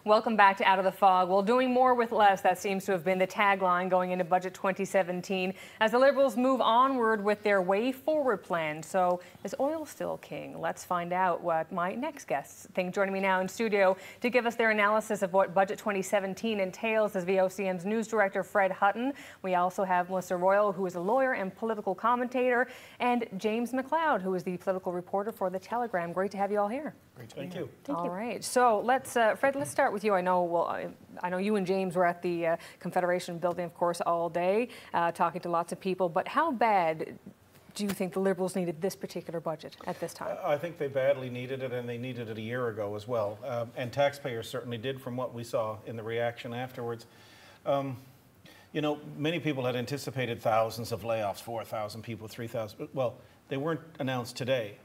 Welcome back to Out of the Fog. Well, doing more with less, that seems to have been the tagline going into Budget 2017 as the Liberals move onward with their way forward plan. So is oil still king? Let's find out what my next guests think. Joining me now in studio to give us their analysis of what Budget 2017 entails is VOCM's news director, Fred Hutton. We also have Melissa Royle, who is a lawyer and political commentator, and James McLeod, who is the political reporter for The Telegram. Great to have you all here. Great to be here. Thank you. All right. So let's, Fred, let's start with you. I know you and James were at the Confederation building, of course, all day, talking to lots of people. But how bad do you think the Liberals needed this particular budget at this time? I think they badly needed it, and they needed it a year ago as well. And taxpayers certainly did, from what we saw in the reaction afterwards. You know, many people had anticipated thousands of layoffs, 4,000 people, 3,000. Well, they weren't announced today,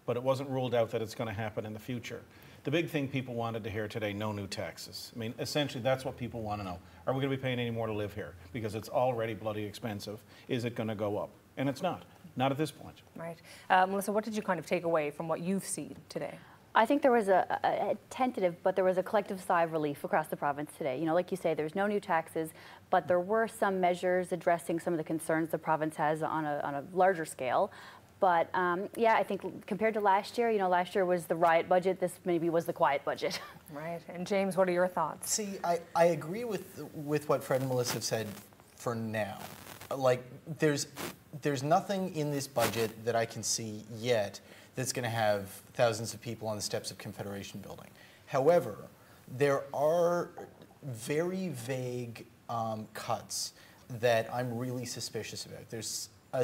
but it wasn't ruled out that it's going to happen in the future. The big thing people wanted to hear today, no new taxes. I mean, essentially, that's what people want to know. Are we going to be paying any more to live here? Because it's already bloody expensive. Is it going to go up? And it's not at this point. Right. Melissa, what did you kind of take away from what you've seen today? I think there was a tentative, but there was a collective sigh of relief across the province today. You know, like you say, there's no new taxes, but there were some measures addressing some of the concerns the province has on a larger scale. But yeah, I think compared to last year, you know, last year was the riot budget. This maybe was the quiet budget. Right. And James, what are your thoughts? See, I agree with what Fred and Melissa have said for now. Like, there's nothing in this budget that I can see yet that's going to have thousands of people on the steps of Confederation building. However, there are very vague cuts that I'm really suspicious about.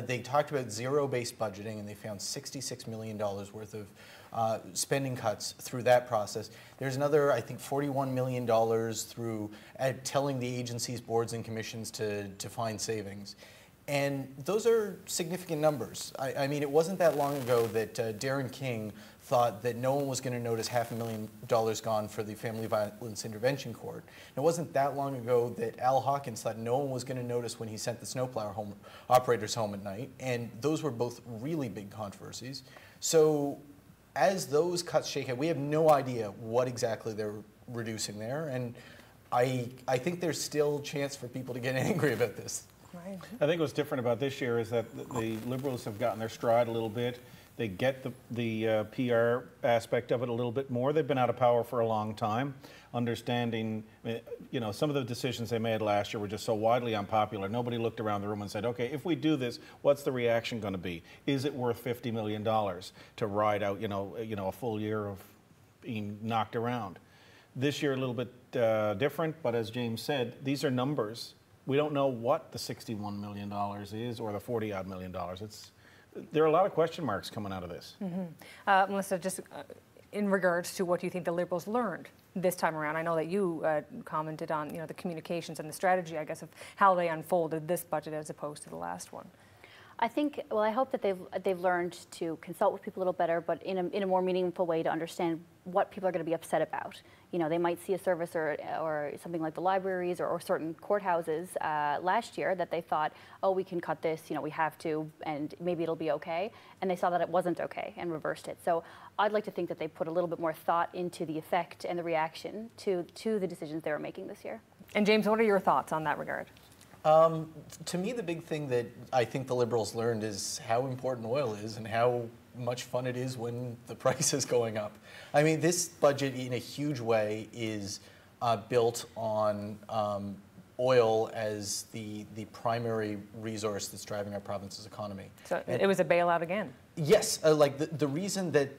They talked about zero-based budgeting, and they found $66 million worth of spending cuts through that process. There's another, I think, $41 million through telling the agencies, boards, and commissions to find savings. And those are significant numbers. I mean, it wasn't that long ago that Darren King thought that no one was going to notice $500,000 gone for the Family Violence Intervention Court. And it wasn't that long ago that Al Hawkins thought no one was going to notice when he sent the snowplow operators home at night. And those were both really big controversies. So as those cuts shake out, we have no idea what exactly they're reducing there. And I think there's still a chance for people to get angry about this. Right. I think what's different about this year is that the Liberals have gotten their stride a little bit. They get the PR aspect of it a little bit more. They've been out of power for a long time, understanding, you know, some of the decisions they made last year were just so widely unpopular. Nobody looked around the room and said, okay, if we do this, what's the reaction going to be? Is it worth $50 million to ride out, you know, a full year of being knocked around? This year a little bit different, but as James said, these are numbers. We don't know what the $61 million is or the $40-odd million. There are a lot of question marks coming out of this. Mm-hmm. Melissa, just in regards to what you think the Liberals learned this time around, I know that you commented on, you know, the communications and the strategy, I guess, of how they unfolded this budget as opposed to the last one. I think, well, I hope that they've learned to consult with people a little better, but in a more meaningful way to understand what people are going to be upset about. You know, they might see a service or something like the libraries or certain courthouses last year that they thought, oh, we can cut this, you know, we have to, and maybe it'll be okay. And they saw that it wasn't okay and reversed it. So I'd like to think that they put a little bit more thought into the effect and the reaction to the decisions they were making this year. And James, what are your thoughts on that regard? To me, the big thing that I think the Liberals learned is how important oil is and how much fun it is when the price is going up. I mean, this budget in a huge way is built on oil as the primary resource that's driving our province's economy. So it was a bailout again. Yes, like the reason that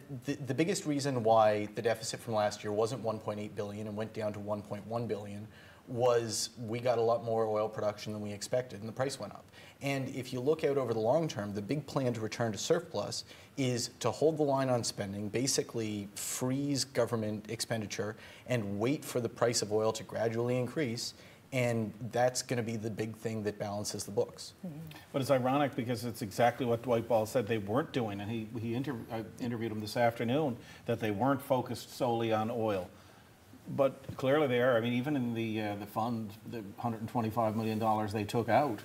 the biggest reason why the deficit from last year wasn't 1.8 billion and went down to 1.1 billion was we got a lot more oil production than we expected and the price went up. And if you look out over the long term, the big plan to return to surplus is to hold the line on spending, basically freeze government expenditure and wait for the price of oil to gradually increase. And that's going to be the big thing that balances the books. Mm-hmm. But it's ironic because it's exactly what Dwight Ball said they weren't doing. And I interviewed him this afternoon, that they weren't focused solely on oil. But clearly they are. I mean, even in the fund, the $125 million they took out,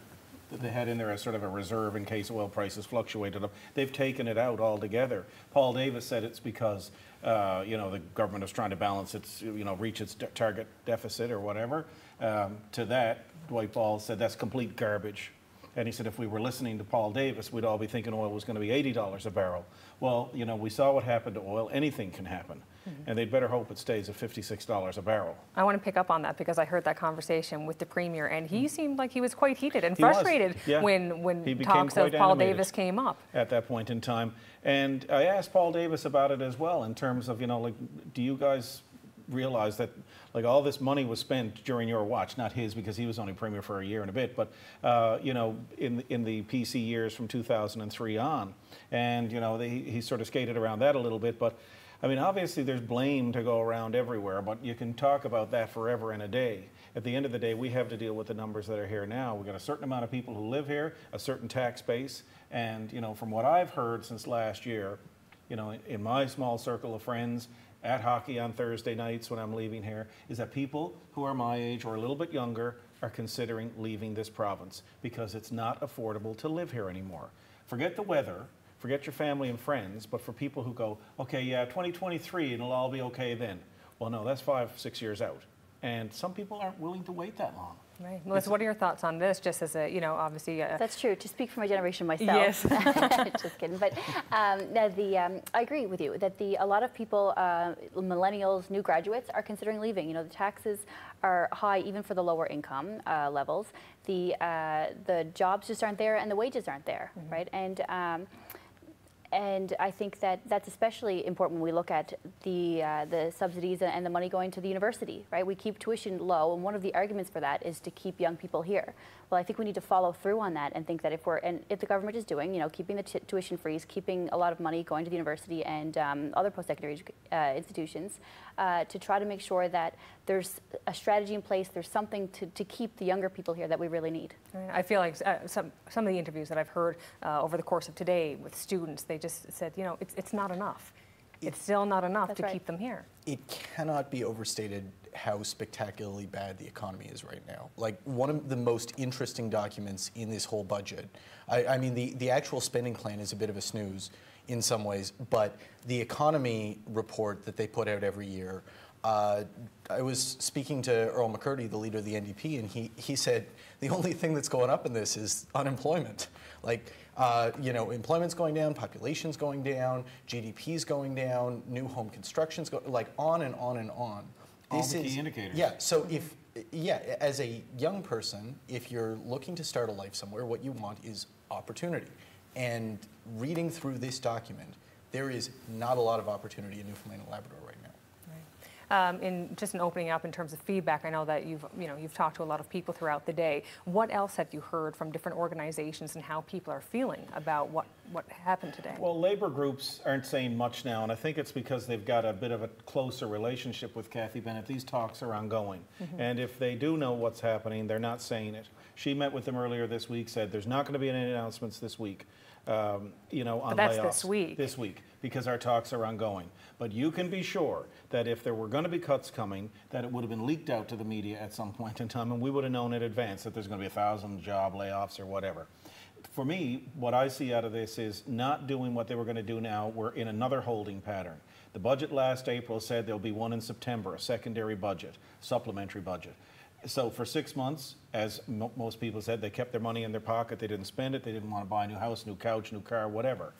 that they had in there as sort of a reserve in case oil prices fluctuated up. They've taken it out altogether. Paul Davis said it's because the government is trying to balance its, reach its target deficit or whatever. To that, Dwight Ball said that's complete garbage. And he said if we were listening to Paul Davis, we'd all be thinking oil was going to be $80 a barrel. Well, we saw what happened to oil. Anything can happen. And they'd better hope it stays at $56 a barrel. I want to pick up on that because I heard that conversation with the Premier, and he seemed like he was quite heated and frustrated when talks of Paul Davis came up. At that point in time. And I asked Paul Davis about it as well in terms of, do you guys realize that all this money was spent during your watch, not his because he was only Premier for a year and a bit, but in the PC years from 2003 on, and he sort of skated around that a little bit, but I mean obviously there's blame to go around everywhere, but you can talk about that forever and a day. At the end of the day, we have to deal with the numbers that are here now. We've got a certain amount of people who live here, a certain tax base, and from what I've heard since last year, in my small circle of friends, at hockey on Thursday nights when I'm leaving here, is that people who are my age or a little bit younger are considering leaving this province because it's not affordable to live here anymore. Forget the weather, forget your family and friends, but for people who go, okay, yeah, 2023 and it'll all be okay then. Well, no, that's 5-6 years out. And some people aren't willing to wait that long. Right. Melissa, what are your thoughts on this? Just as a, obviously. That's true. To speak for my generation myself. Yes. Just kidding. But I agree with you that a lot of people, millennials, new graduates, are considering leaving. The taxes are high even for the lower income levels. The jobs just aren't there, and the wages aren't there, right? And I think that's especially important when we look at the subsidies and the money going to the university, right? We keep tuition low, and one of the arguments for that is to keep young people here. Well, I think we need to follow through on that and think that if the government is doing, keeping the tuition freeze, keeping a lot of money going to the university and other post-secondary institutions, to try to make sure that there's a strategy in place, there's something to keep the younger people here that we really need. I feel like some of the interviews that I've heard over the course of today with students, they just said, it's not enough. It's still not enough to keep them here. It cannot be overstated how spectacularly bad the economy is right now. Like, one of the most interesting documents in this whole budget, I mean, the actual spending plan is a bit of a snooze in some ways, but the economy report that they put out every year, I was speaking to Earl McCurdy, the leader of the NDP, and he said the only thing that's going up in this is unemployment. Like, employment's going down, population's going down, GDP's going down, new home construction's going, like on and on and on. All the key indicators. Yeah, so as a young person, if you're looking to start a life somewhere, what you want is opportunity. And reading through this document, there is not a lot of opportunity in Newfoundland and Labrador right now. In just an opening up in terms of feedback, I know that you've talked to a lot of people throughout the day. What else have you heard from different organizations and how people are feeling about what happened today? Well, labor groups aren't saying much now, and I think it's because they've got a bit of a closer relationship with Cathy Bennett. These talks are ongoing, and if they do know what's happening, they're not saying it. She met with them earlier this week, said there's not going to be any announcements this week. On but that's layoffs this week. This week, because our talks are ongoing. But you can be sure that if there were going to be cuts coming, that it would have been leaked out to the media at some point in time, and we would have known in advance that there's going to be 1,000 job layoffs or whatever. For me, what I see out of this is not doing what they were going to do now. We're in another holding pattern. The budget last April said there'll be one in September, a secondary budget, supplementary budget. So for 6 months, as most people said, they kept their money in their pocket. They didn't spend it. They didn't want to buy a new house, new couch, new car, whatever.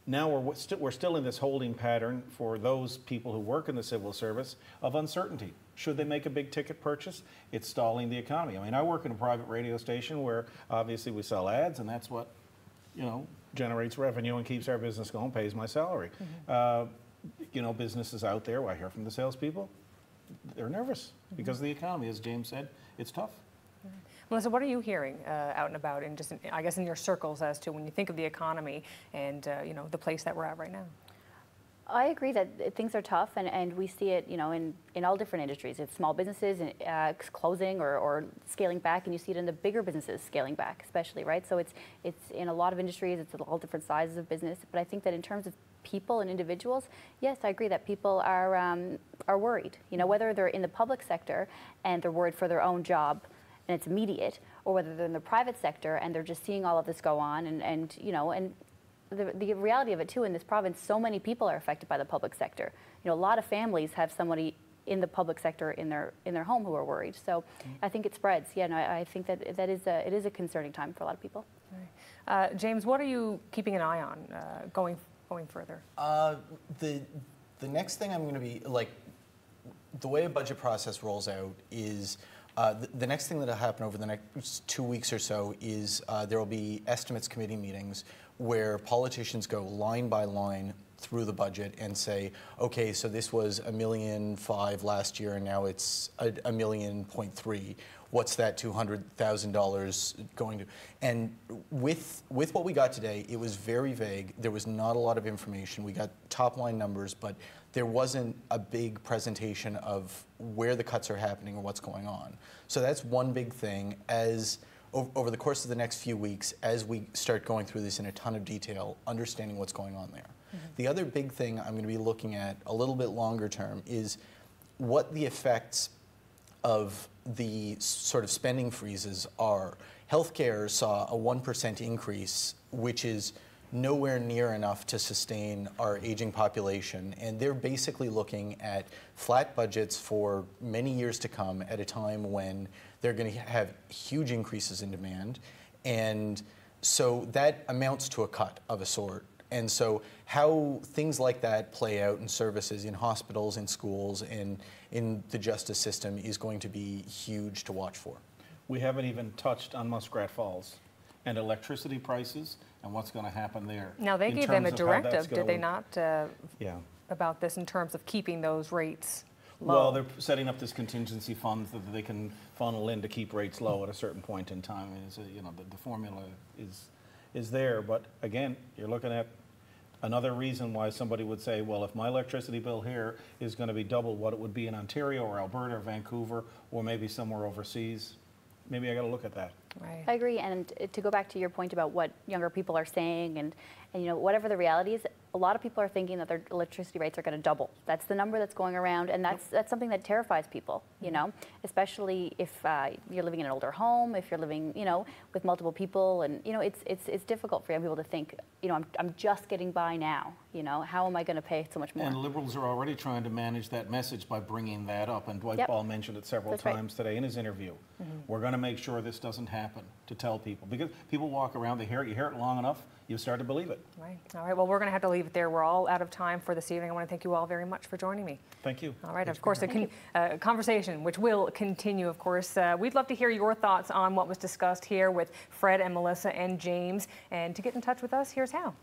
Now we're still in this holding pattern for those people who work in the civil service of uncertainty. Should they make a big ticket purchase? It's stalling the economy. I mean, I work in a private radio station where obviously we sell ads, and that's what, generates revenue and keeps our business going, pays my salary. Businesses out there, I hear from the salespeople, they're nervous because of the economy. As James said, it's tough. Melissa, what are you hearing out and about, and just I guess in your circles as to when you think of the economy and the place that we're at right now? I agree that things are tough, and we see it, in all different industries. It's small businesses closing or scaling back, and you see it in the bigger businesses scaling back, especially, right? So it's in a lot of industries. It's all different sizes of business. But I think that in terms of people and individuals, yes, I agree that people are worried. Whether they're in the public sector and they're worried for their own job and it's immediate, or whether they're in the private sector and they're just seeing all of this go on, and you know, and the reality of it too, in this province, so many people are affected by the public sector. You know, a lot of families have somebody in the public sector in their home who are worried. So I think it spreads. Yeah, no, I think that it is a concerning time for a lot of people. Right. James, what are you keeping an eye on going further? The next thing I'm going to be like, the way a budget process rolls out is the next thing that will happen over the next 2 weeks or so is there will be estimates committee meetings where politicians go line by line through the budget and say, okay, so this was $1.5 million last year and now it's $1.3 million. What's that $200,000 going to? And with what we got today, it was very vague. There was not a lot of information. We got top line numbers, but there wasn't a big presentation of where the cuts are happening or what's going on. So that's one big thing. As over the course of the next few weeks, as we start going through this in a ton of detail, understanding what's going on there. The other big thing I'm going to be looking at a little bit longer term is what the effects of the sort of spending freezes are. Healthcare saw a 1% increase, which is nowhere near enough to sustain our aging population. And they're basically looking at flat budgets for many years to come at a time when they're going to have huge increases in demand. And so that amounts to a cut of a sort. And so how things like that play out in services, in hospitals, in schools, and in the justice system is going to be huge to watch for. We haven't even touched on Muskrat Falls and electricity prices and what's going to happen there. Now, they gave them a directive, did they not, yeah, about this in terms of keeping those rates low? Well, they're setting up this contingency fund that they can funnel in to keep rates low at a certain point in time. And so, you know, the formula is there. But again, you're looking at another reason why somebody would say, well, if my electricity bill here is going to be double what it would be in Ontario or Alberta or Vancouver or maybe somewhere overseas, maybe I got to look at that. Right. I agree, and to go back to your point about what younger people are saying, and you know, whatever the reality is, a lot of people are thinking that their electricity rates are going to double. That's the number that's going around, and that's something that terrifies people, you know, especially if you're living in an older home, if you're living, you know, with multiple people, and you know, it's difficult for young people to think, you know, I'm just getting by now, you know, how am I going to pay so much more? And Liberals are already trying to manage that message by bringing that up, and Dwight Ball mentioned it several times today in his interview. We're going to make sure this doesn't happen, to tell people, because people walk around, they hear it, you hear it long enough, you start to believe it. Right. All right. Well, we're going to have to leave it there. We're all out of time for this evening. I want to thank you all very much for joining me. Thank you. All right. Of course, a conversation which will continue, of course. We'd love to hear your thoughts on what was discussed here with Fred and Melissa and James. And to get in touch with us, here's how.